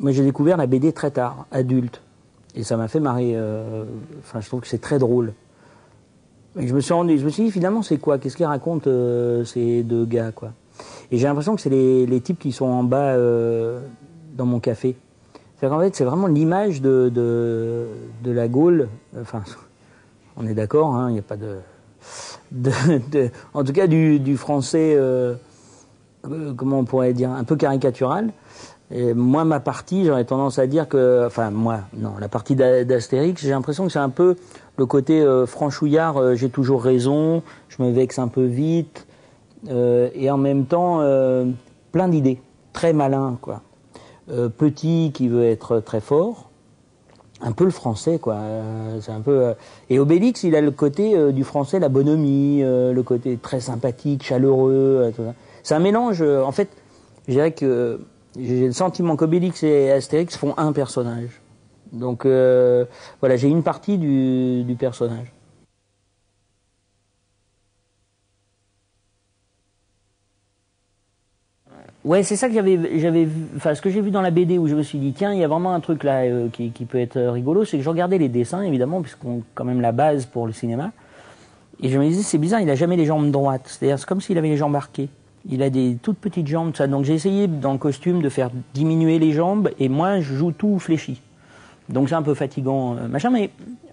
moi j'ai découvert la BD très tard, adulte. Et ça m'a fait marrer. Enfin, je trouve que c'est très drôle. Et je me suis dit, finalement, c'est quoi? Qu'est-ce qu'ils racontent ces deux gars, quoi? Et j'ai l'impression que c'est les types qui sont en bas dans mon café. C'est-à-dire qu'en fait, c'est vraiment l'image de la Gaule. Enfin, on est d'accord, hein, il n'y a pas en tout cas, du français, comment on pourrait dire, un peu caricatural. Et moi, ma partie, j'aurais tendance à dire que, enfin, moi, non, la partie d'Astérix, j'ai l'impression que c'est un peu le côté franchouillard, j'ai toujours raison, je me vexe un peu vite, et en même temps, plein d'idées, très malin, quoi. Petit qui veut être très fort, un peu le français, quoi. C'est un peu. Et Obélix, il a le côté du français, la bonhomie, le côté très sympathique, chaleureux, tout ça. C'est un mélange. En fait, je dirais que j'ai le sentiment qu'Obélix et Astérix font un personnage. Donc voilà, j'ai une partie du personnage. Ouais, c'est ça que j'avais vu, enfin ce que j'ai vu dans la BD où je me suis dit tiens, il y a vraiment un truc là qui peut être rigolo, c'est que je regardais les dessins évidemment puisqu'on quand même la base pour le cinéma et je me disais c'est bizarre, il a jamais les jambes droites, c'est-à-dire c'est comme s'il avait les jambes arquées. Il a des toutes petites jambes, ça. Donc j'ai essayé dans le costume de faire diminuer les jambes et moi je joue tout fléchi. Donc c'est un peu fatigant, machin, mais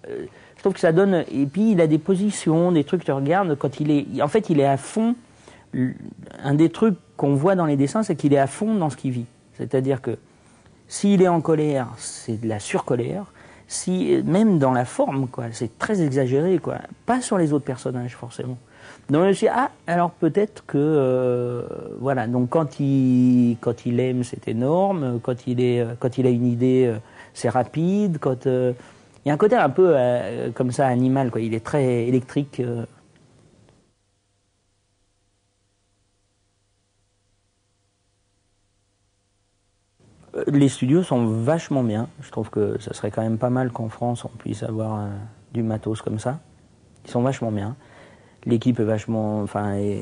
je trouve que ça donne. Et puis il a des positions, des trucs, tu regardes, quand il est. En fait, il est à fond. Un des trucs qu'on voit dans les dessins, c'est qu'il est à fond dans ce qu'il vit. C'est-à-dire que s'il est en colère, c'est de la surcolère. Si, même dans la forme, quoi, c'est très exagéré, quoi. Pas sur les autres personnages, forcément. Donc je me suis dit, ah, alors peut-être que voilà. Donc quand il aime, c'est énorme. Quand il a une idée, c'est rapide. Il y a un côté un peu comme ça animal, quoi. Il est très électrique. Les studios sont vachement bien. Je trouve que ça serait quand même pas mal qu'en France on puisse avoir du matos comme ça. Ils sont vachement bien. L'équipe est vachement, enfin, il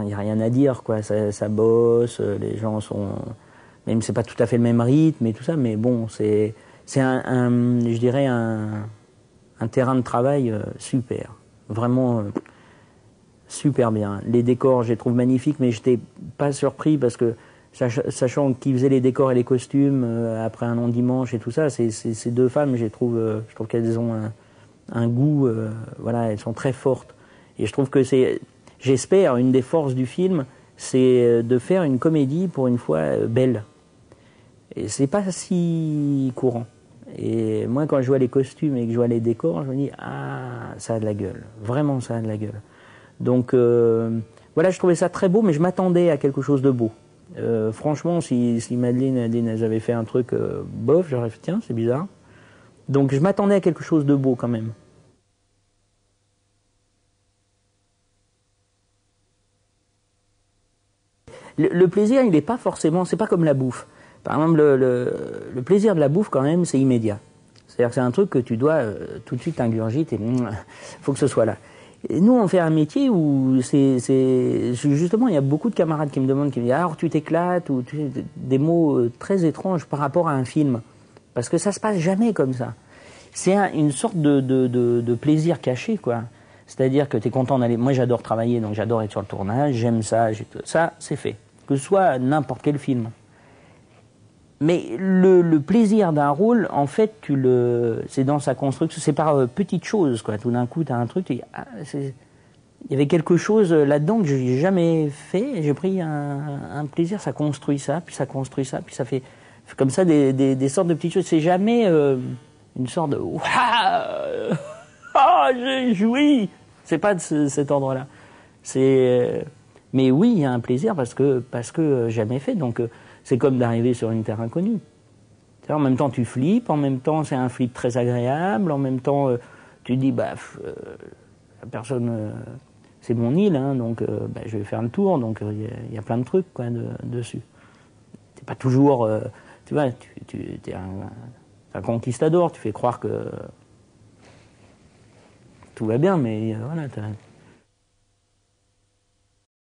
n'y a rien à dire, quoi. Ça bosse, les gens sont, même c'est pas tout à fait le même rythme et tout ça, mais bon, c'est je dirais un terrain de travail super, vraiment super bien. Les décors, je les trouve magnifiques, mais j'étais pas surpris parce que sachant qu'ils faisaient les décors et les costumes après un long dimanche et tout ça, ces deux femmes, je trouve qu'elles ont un goût, voilà, elles sont très fortes. Et je trouve que j'espère, une des forces du film, c'est de faire une comédie pour une fois belle. Et c'est pas si courant. Et moi, quand je vois les costumes et que je vois les décors, je me dis, ah, ça a de la gueule. Vraiment, ça a de la gueule. Donc, voilà, je trouvais ça très beau, mais je m'attendais à quelque chose de beau. Franchement, si Madeleine et Nadine elles avaient fait un truc bof, j'aurais fait, tiens, c'est bizarre. Donc, je m'attendais à quelque chose de beau quand même. Le plaisir, il n'est pas forcément, c'est pas comme la bouffe. Par exemple, le plaisir de la bouffe, quand même, c'est immédiat. C'est-à-dire que c'est un truc que tu dois tout de suite ingurgiter et faut que ce soit là. Et nous, on fait un métier où justement, il y a beaucoup de camarades qui me demandent, qui me disent, alors tu t'éclates, ou des mots très étranges par rapport à un film. Parce que ça se passe jamais comme ça. C'est une sorte de plaisir caché, quoi. C'est-à-dire que tu es content d'aller. Moi, j'adore travailler, donc j'adore être sur le tournage, j'aime ça, ça, c'est fait. Que ce soit n'importe quel film. Mais le plaisir d'un rôle, en fait, c'est dans sa construction, c'est par petites choses, quoi. Tout d'un coup, tu as un truc, il y avait quelque chose là-dedans que je n'ai jamais fait, j'ai pris un plaisir, ça construit ça, puis ça construit ça, puis ça fait comme ça des sortes de petites choses. C'est jamais une sorte de waouh, oh, j'ai joui. C'est pas de cet ordre-là. Mais oui, il y a un plaisir parce que jamais fait. Donc c'est comme d'arriver sur une terre inconnue. En même temps, tu flippes, en même temps, c'est un flip très agréable, en même temps, tu te dis, bah, la personne, c'est mon île, hein, donc bah, je vais faire le tour, donc il y a plein de trucs, quoi, dessus. T'es pas toujours, tu vois, tu es un conquistador, tu fais croire que tout va bien, mais voilà,